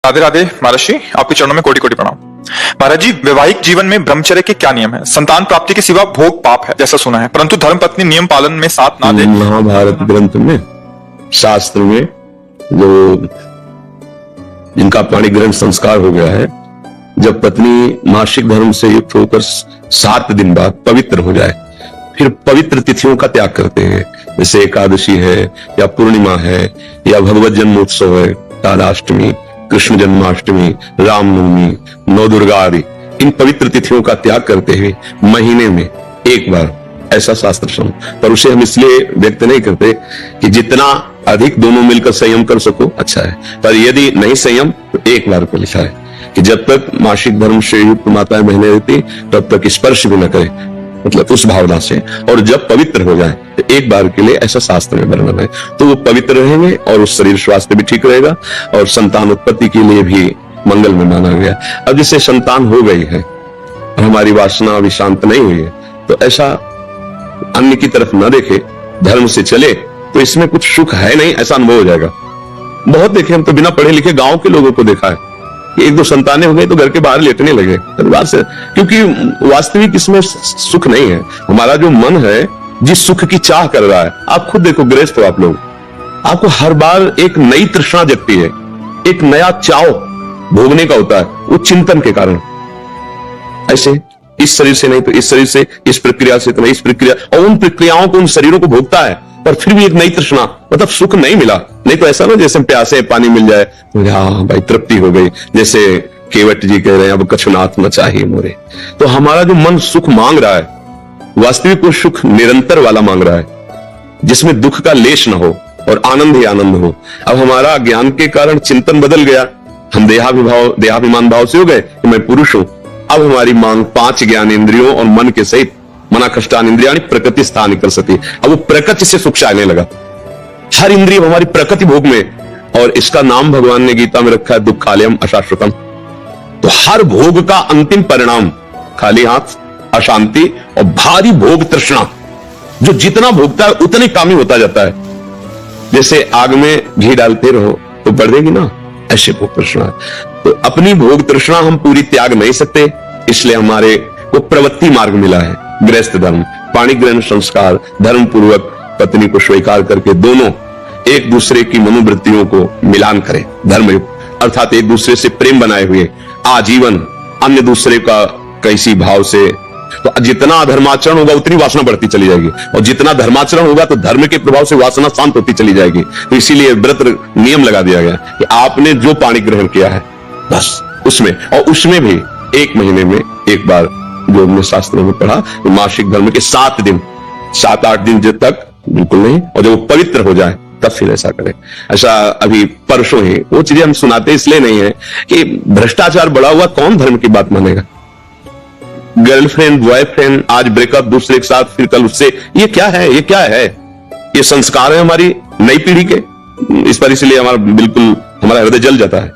राधे राधे महाराज जी, आपके चरणों में कोटि कोटि प्रणाम। महाराज जी, वैवाहिक जीवन में ब्रह्मचर्य के क्या नियम है? संतान प्राप्ति के सिवा भोग पाप है जैसा सुना है, परंतु धर्मपत्नी नियम पालन में साथ ना दे। महाभारत ग्रंथ में, शास्त्र में जो जिनका पाणिग्रहण संस्कार हो गया है, जब पत्नी मासिक धर्म से युक्त होकर 7 दिन बाद पवित्र हो जाए, फिर पवित्र तिथियों का त्याग करते हैं, जैसे एकादशी है या पूर्णिमा है या भगवत जन्मोत्सव है, राधाष्टमी, कृष्ण जन्माष्टमी, रामनवमी, नौ दुर्गा आदि, इन पवित्र तिथियों का त्याग करते हुए महीने में एक बार, ऐसा शास्त्र सुन। पर उसे हम इसलिए व्यक्त नहीं करते कि जितना अधिक दोनों मिलकर संयम कर सको अच्छा है, पर यदि नहीं संयम तो एक बार को लिखा है कि जब तक मासिक धर्म से युक्त माताएं बहनें रहती तब तक स्पर्श भी न करे, मतलब उस भावना से, और जब पवित्र हो जाए तो एक बार के लिए, ऐसा शास्त्र में वर्णन है। तो वो पवित्र रहेंगे और उस शरीर स्वास्थ्य भी ठीक रहेगा और संतान उत्पत्ति के लिए भी मंगल में माना गया। अब जिसे संतान हो गई है और हमारी वासना अभी शांत नहीं हुई है, तो ऐसा अन्य की तरफ न देखे, धर्म से चले, तो इसमें कुछ सुख है नहीं, ऐसा अनुभव हो जाएगा। बहुत देखे, हम तो बिना पढ़े लिखे गांव के लोगों को देखा है कि 1-2 संतानें हो गई तो घर के बाहर लेटने लगे परिवार से, क्योंकि वास्तविक इसमें सुख नहीं है। हमारा जो मन है जिस सुख की चाह कर रहा है, आप खुद देखो, गृहस्थ हो आप लोग, आपको हर बार एक नई तृष्णा जगती है, एक नया चाव भोगने का होता है, वो चिंतन के कारण। ऐसे इस शरीर से नहीं तो इस शरीर से, इस प्रक्रिया से तो नहीं इस प्रक्रिया, और उन प्रक्रियाओं को, उन शरीरों को भोगता है, पर फिर भी एक नई तृष्णा, मतलब सुख नहीं मिला। नहीं तो ऐसा ना जैसे प्यासे पानी मिल जाए तो हाँ भाई तृप्ति हो गई, जैसे केवट जी कह रहे हैं अब कछुनाथ न चाहिए मोरे। तो हमारा जो मन सुख मांग रहा है, वास्तविक वो सुख निरंतर वाला मांग रहा है, जिसमें दुख का लेश न हो और आनंद ही आनंद हो। अब हमारा ज्ञान के कारण चिंतन बदल गया, हम देहाभिमान भाव से हो गए कि मैं पुरुष हूं। अब हमारी मांग 5 ज्ञान इंद्रियों और मन के सहित, मना कष्टान इंद्रियाणि प्रकृति स्थान कर सती, अब वो प्रकृति से सुख चाहने लगा। हर इंद्रिय हमारी प्रकृति भोग में, और इसका नाम भगवान ने गीता में रखा है दुःखालयम अशाश्वतम। तो हर भोग का अंतिम परिणाम खाली हाथ, अशांति और भारी भोग तृष्णा। जो जितना भोगता है उतने कामी होता जाता है। जैसे आग में घी डालते रहो तो बढ़ेगी ना, ऐसे भोग तृष्णा है। तो अपनी भोग तृष्णा हम पूरी त्याग नहीं सकते, इसलिए हमारे को प्रवृत्ति मार्ग मिला है, गृहस्थ धर्म, पाणिग्रहण संस्कार, धर्म पूर्वक पत्नी को स्वीकार करके दोनों एक दूसरे की मनोवृत्तियों को मिलान करें, धर्म अर्थात एक दूसरे से प्रेम बनाए हुए आजीवन, अन्य दूसरे का कैसी भाव से। तो जितना धर्माचरण होगा उतनी वासना बढ़ती चली जाएगी, और जितना धर्माचरण होगा तो धर्म के प्रभाव से वासना शांत होती चली जाएगी। तो इसीलिए व्रत नियम लगा दिया गया कि आपने जो पाणी ग्रहण किया है बस उसमें, और उसमें भी 1 महीने में एक बार, जो हमने शास्त्रों में पढ़ा, मासिक धर्म के 7 दिन, 7-8 दिन जब तक बिल्कुल नहीं, और जब वो पवित्र हो जाए तब फिर ऐसा करें। ऐसा अभी परसों ही वो चीजें हम सुनाते इसलिए नहीं है कि भ्रष्टाचार बढ़ा हुआ, कौन धर्म की बात मानेगा। गर्लफ्रेंड बॉयफ्रेंड, आज ब्रेकअप, दूसरे के साथ, फिर कल उससे, ये क्या है, ये क्या है? ये संस्कार है हमारी नई पीढ़ी के। इस पर इसलिए हमारा हृदय जल जाता है।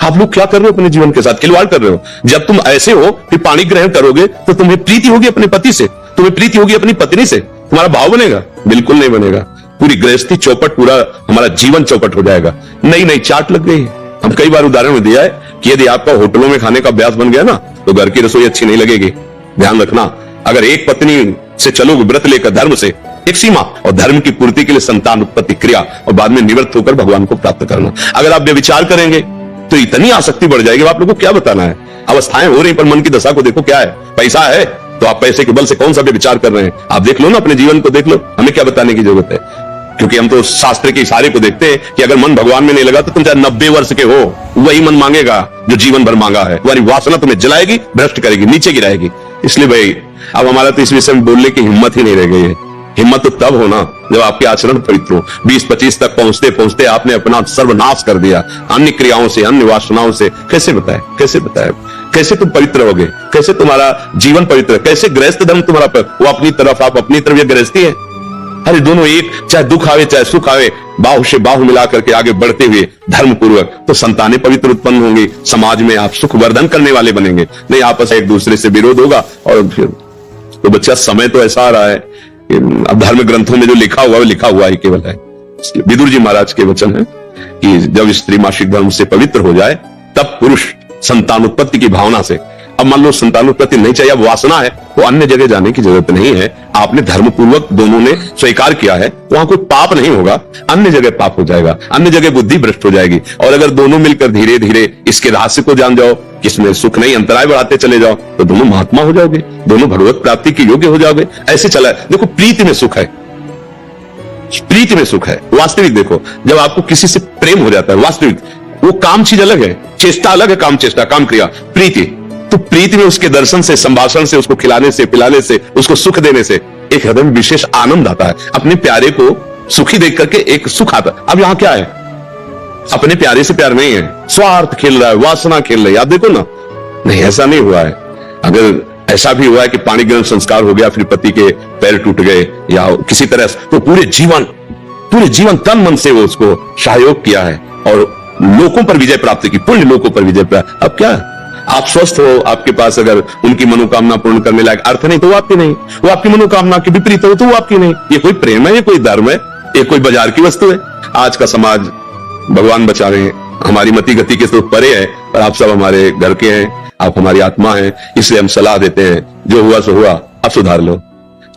आप लोग क्या कर रहे हो अपने जीवन के साथ? खिलवाड़ कर रहे हो। जब तुम ऐसे हो फिर पाणी ग्रहण करोगे तो तुम्हें प्रीति होगी अपने पति से, तुम्हें प्रीति होगी अपनी पत्नी से, तुम्हारा भाव बनेगा? बिल्कुल नहीं बनेगा। पूरी गृहस्थी चौपट, पूरा हमारा जीवन चौपट हो जाएगा। नई चाट लग गई। हम कई बार उदाहरण में दिया है कि यदि आपका होटलों में खाने का अभ्यास बन गया ना, तो घर की रसोई अच्छी नहीं लगेगी। ध्यान रखना, अगर एक पत्नी से चलोगे व्रत लेकर, धर्म से, एक सीमा, और धर्म की पूर्ति के लिए संतान उत्पत्ति क्रिया, और बाद में निवृत्त होकर भगवान को प्राप्त करना। अगर आप व्यभिचार करेंगे तो इतनी आसक्ति बढ़ जाएगी, आप लोगों को क्या बताना है। अवस्थाएं हो रही, पर मन की दशा को देखो क्या है। पैसा है तो आप पैसे के बल से कौन सा व्यभिचार कर रहे हैं, आप देख लो ना, अपने जीवन को देख लो। हमें क्या बताने की जरूरत है, क्योंकि हम तो शास्त्र के इशारे को देखते हैं कि अगर मन भगवान में नहीं लगा तो तुम चाहे 90 वर्ष के हो, वही मन मांगेगा जो जीवन भर मांगा है। तुम्हारी वासना तुम्हें जलाएगी, भ्रष्ट करेगी, नीचे गिराएगी। इसलिए भाई अब हमारा तो इस विषय में बोलने की हिम्मत ही नहीं रह गई है। हिम्मत तो तब हो ना जब आपके आचरण पवित्र हो। 20-25 तक पहुंचते पहुंचते आपने अपना सर्वनाश कर दिया अन्य क्रियाओं से, अन्य वासनाओं से। कैसे बताए कैसे तुम पवित्र होगे, कैसे तुम्हारा जीवन पवित्र, कैसे गृहस्थ धर्म तुम्हारा, वो अपनी तरफ, आप अपनी तरफ, ये गृहस्थी है। अरे दोनों एक, चाहे दुख आवे चाहे सुख आवे, बाहु से बाहु मिला करके आगे बढ़ते हुए धर्म पूर्वक, तो संतानें पवित्र उत्पन्न होंगी। समाज में आप सुख वर्धन करने वाले बनेंगे, नहीं आपस एक दूसरे से विरोध होगा। और फिर तो बच्चा, समय तो ऐसा आ रहा है कि अब धर्म ग्रंथों में जो लिखा हुआ है, लिखा हुआ ही केवल है। विदुर जी महाराज के वचन है, कि जब स्त्री मासिक धर्म से पवित्र हो जाए तब पुरुष संतानोत्पत्ति की भावना से, अब मान लो संतानोत्पत्ति नहीं चाहिए, अब वासना है, तो अन्य जगह जाने की जरूरत नहीं है। आपने धर्मपूर्वक दोनों ने स्वीकार किया है, वहां कोई पाप नहीं होगा, अन्य जगह पाप हो जाएगा, अन्य जगह बुद्धि भ्रष्ट हो जाएगी। और अगर दोनों मिलकर धीरे धीरे इसके रहस्य को जान जाओ, किसमें सुख नहीं अंतराय बढ़ाते चले जाओ, तो दोनों महात्मा हो जाओगे, दोनों भगवत प्राप्ति के योग्य हो जाओगे। ऐसे चला है। देखो, प्रीति में सुख है, प्रीति में सुख है। वास्तविक देखो, जब आपको किसी से प्रेम हो जाता है, वास्तविक, वो काम चीज अलग है, चेष्टा अलग है, काम चेष्टा, काम क्रिया, प्रीति। तो प्रीति में उसके दर्शन से, संभाषण से, उसको खिलाने से, पिलाने से, उसको सुख देने से एक हृदय में विशेष आनंद आता है। अपने प्यारे को सुखी देख करके एक सुख आता है। अब यहां क्या है, अपने प्यारे से प्यार नहीं है, स्वार्थ खेल रहा है, वासना खेल रही है। आप देखो ना, नहीं, ऐसा नहीं हुआ है। अगर ऐसा भी हुआ है कि पाणी ग्रहण संस्कार हो गया, फिर पति के पैर टूट गए या किसी तरह, तो पूरे जीवन तन मन से वो उसको सहयोग किया है और लोकों पर विजय प्राप्त की, पुण्य लोकों पर विजय प्राप्त। अब क्या, आप स्वस्थ हो, आपके पास अगर उनकी मनोकामना पूर्ण करने लायक अर्थ नहीं तो वो आपकी नहीं, वो आपकी मनोकामना के विपरीत हो तो वो आपकी नहीं। ये कोई प्रेम है, ये कोई धर्म है, ये कोई बाजार की वस्तु है? आज का समाज, भगवान बचा रहे हैं, हमारी मति गति के तो परे है, पर आप सब हमारे घर के हैं, आप हमारी आत्मा हैं, इसलिए हम सलाह देते हैं, जो हुआ सो हुआ, अब सुधार लो।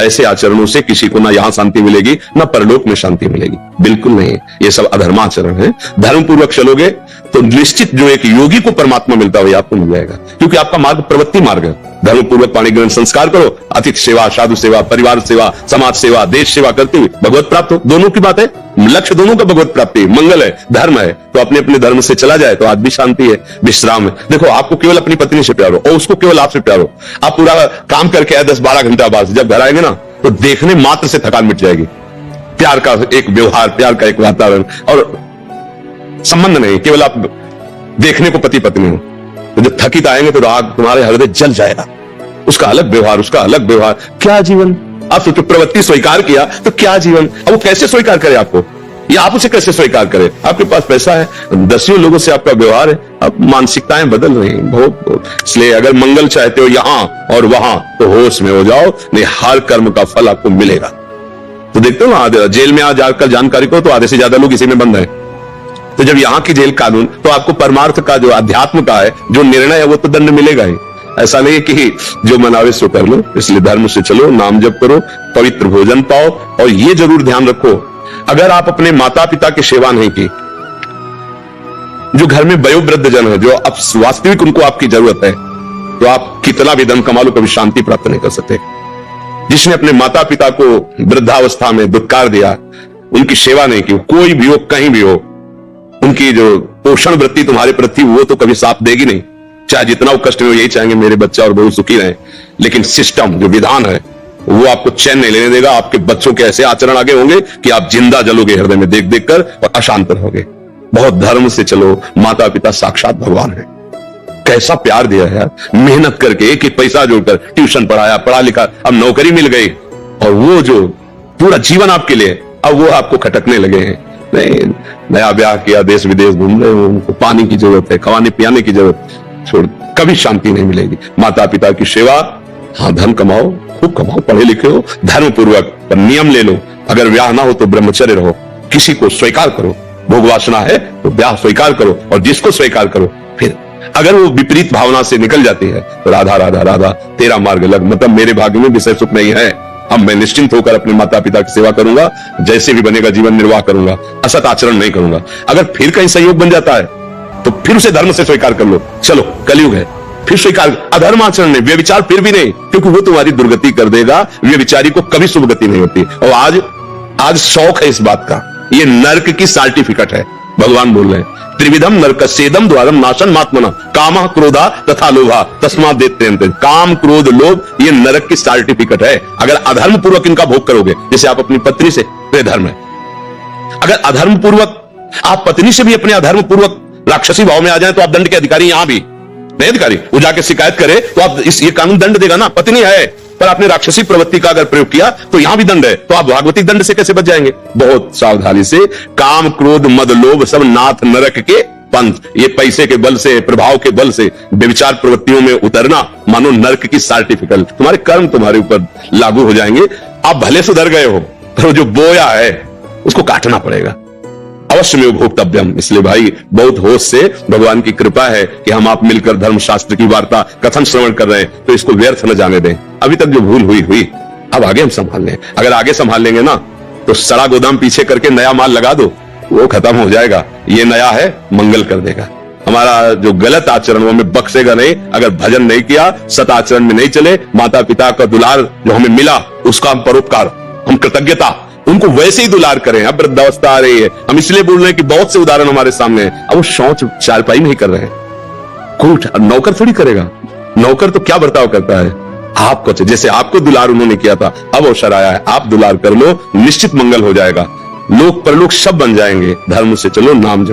ऐसे आचरणों से किसी को ना यहां शांति मिलेगी, ना परलोक में शांति मिलेगी, बिल्कुल नहीं। ये सब अधर्माचरण है। धर्म पूर्वक चलोगे तो निश्चित जो एक योगी को परमात्मा मिलता है, आपको मिल जाएगा, क्योंकि आपका मार्ग प्रवृत्ति मार्ग है। धर्म पूर्वक पाणी ग्रहण संस्कार करो, अतिथि सेवा, साधु सेवा, परिवार सेवा, समाज सेवा, देश सेवा करते हुए भगवत प्राप्त हो। दोनों की बात है, लक्ष्य दोनों का भगवत प्राप्ति, मंगल है, धर्म है। तो अपने अपने धर्म से चला जाए तो आज भी शांति है, विश्राम है। देखो, आपको केवल अपनी पत्नी से प्यार हो और उसको केवल आपसे प्यार हो। आप पूरा काम करके आए 10-12 घंटा बाद जब घर आएंगे ना, तो देखने मात्र से थकान मिट जाएगी। प्यार का एक व्यवहार, प्यार का एक वातावरण और संबंध नहीं, केवल आप देखने को पति पत्नी हो। तो जब थकित आएंगे तो राग तुम्हारे हृदय जल जाएगा। उसका अलग व्यवहार, उसका अलग व्यवहार, क्या जीवन। आप सोचो, प्रवृत्ति स्वीकार किया तो क्या जीवन। अब वो कैसे स्वीकार करे आपको, या आप उसे कैसे स्वीकार करे? आपके पास पैसा है, दसियों लोगों से आपका व्यवहार है, अब मानसिकताएं बदल रही हैं बहुत। इसलिए अगर मंगल चाहते हो यहां और वहां, तो होश में हो जाओ, नहीं हर कर्म का फल आपको मिलेगा। तो देखते हो ना, जेल में आज जाकर जानकारी को तो आधे से ज्यादा लोग इसी में बंद हैं। तो जब यहाँ की जेल कानून, तो आपको परमार्थ का, जो अध्यात्म का है, जो निर्णय है, वो तो दंड मिलेगा ही। ऐसा नहीं कि जो मनावे सो कर लो। इसलिए धर्म से चलो, नाम जप करो, पवित्र भोजन पाओ। और ये जरूर ध्यान रखो, अगर आप अपने माता पिता की सेवा नहीं की, जो घर में वयोवृद्ध जन है, जो अब वास्तविक उनको आपकी जरूरत है, तो आप कितना भी धन कमा लो, कभी शांति प्राप्त नहीं कर सकते। जिसने अपने माता पिता को वृद्धावस्था में दुत्कार दिया, उनकी सेवा नहीं की, कोई भी हो, कहीं भी हो, उनकी जो पोषण वृत्ति तुम्हारे प्रति, वो तो कभी साथ देगी नहीं। चाहे जितना वो कष्ट में हो, यही चाहेंगे मेरे बच्चा और बहू सुखी रहें। लेकिन सिस्टम, जो विधान है, वो आपको चैन नहीं लेने देगा। आपके बच्चों के ऐसे आचरण आगे होंगे कि आप जिंदा जलोगे हृदय में देख देख कर और अशांत रहोगे। बहुत धर्म से चलो, माता पिता साक्षात भगवान है। कैसा प्यार दिया है यार, मेहनत करके एक एक पैसा जोड़कर ट्यूशन पढ़ाया, पढ़ा लिखा, अब नौकरी मिल गई, और वो जो पूरा जीवन आपके लिए, अब वो आपको खटकने लगे हैं। नहीं, नया ब्याह किया, देश विदेश घूम रहे हो, उनको पानी की जरूरत है, खवाने पियाने की जरूरत, छोड़, कभी शांति नहीं मिलेगी। माता पिता की सेवा, हाँ, धन कमाओ, खूब कमाओ, पढ़े लिखे हो, धर्म पूर्वक, पर नियम ले लो। अगर ब्याह ना हो तो ब्रह्मचर्य रहो, किसी को स्वीकार करो। भोग वासना है तो ब्याह स्वीकार करो, और जिसको स्वीकार करो, फिर अगर वो विपरीत भावना से निकल जाती है तो राधा राधा राधा तेरा मार्ग लग, मतलब मेरे भाग्य में विषय सुख नहीं है, अब मैं निश्चिंत होकर अपने माता पिता की सेवा करूंगा, जैसे भी बनेगा जीवन निर्वाह करूंगा, असत आचरण नहीं करूंगा। अगर फिर कहीं संयोग बन जाता है तो फिर उसे धर्म से स्वीकार कर लो। चलो, कलयुग है, फिर स्वीकार। अधर्म आचरण नहीं, व्यभिचार फिर भी नहीं, क्योंकि वो तुम्हारी दुर्गति कर देगा। व्यभिचारी को कभी शुभ गति नहीं होती। और आज शौक है इस बात का, ये नरक की सर्टिफिकेट है। भगवान बोल रहे हैं, त्रिविधम नरकस्येदम द्वारम नाशन मात्मना कामा क्रोधा तथा लोभा तस्मात् देत्यन्ते। काम, क्रोध, लोभ, ये नरक की सर्टिफिकेट है। अगर अधर्म पूर्वक इनका भोग करोगे, जैसे आप अपनी पत्नी से, वे धर्म है। अगर अधर्म पूर्वक आप पत्नी से भी अपने अधर्म पूर्वक राक्षसी भाव में आ जाए, तो आप दंड के अधिकारी, यहां भी नहीं अधिकारी, वो जाके शिकायत करे तो आप ये कानून दंड देगा ना। पत्नी है पर आपने राक्षसी प्रवृत्ति का अगर प्रयोग किया तो यहां भी दंड है, तो आप भागवती दंड से कैसे बच जाएंगे? बहुत सावधानी से। काम, क्रोध, मद, लोभ सब नाथ नरक के पंथ। ये पैसे के बल से, प्रभाव के बल से व्यभिचार प्रवृत्तियों में उतरना मानो नरक की सर्टिफिकेट। तुम्हारे कर्म तुम्हारे ऊपर लागू हो जाएंगे। आप भले सुधर गए हो, पर जो बोया है उसको काटना पड़ेगा। अवश्य में भोक्तव्यम। इसलिए भाई बहुत होश से, भगवान की कृपा है कि हम आप मिलकर धर्मशास्त्र की वार्ता कथन श्रवण कर रहे हैं, तो इसको व्यर्थ न जाने दें। अभी तक जो भूल हुई, अब आगे हम संभाल लें। अगर आगे संभाल लेंगे ना, तो सड़ा गोदाम पीछे करके नया माल लगा दो, वो खत्म हो जाएगा। ये नया है, मंगल कर देगा। हमारा जो गलत आचरण वो हमें बख्शेगा नहीं। अगर भजन नहीं किया, सत आचरण में नहीं चले, माता पिता का दुलार जो हमें मिला उसका हम परोपकार, हम कृतज्ञता, उनको वैसे ही दुलार करें। अब वृद्धावस्था आ रही है, हम इसलिए बोल रहे हैं कि बहुत से उदाहरण हमारे सामने हैं। अब वो शौच चारपाई नहीं कर रहे हैं, कोई नौकर थोड़ी करेगा। नौकर तो क्या बर्ताव करता है, आपको जैसे आपको दुलार उन्होंने किया था, अब अवसर आया है, आप दुलार कर लो, निश्चित मंगल हो जाएगा। लोक परलोक सब बन जाएंगे। धर्म से चलो, नाम जप।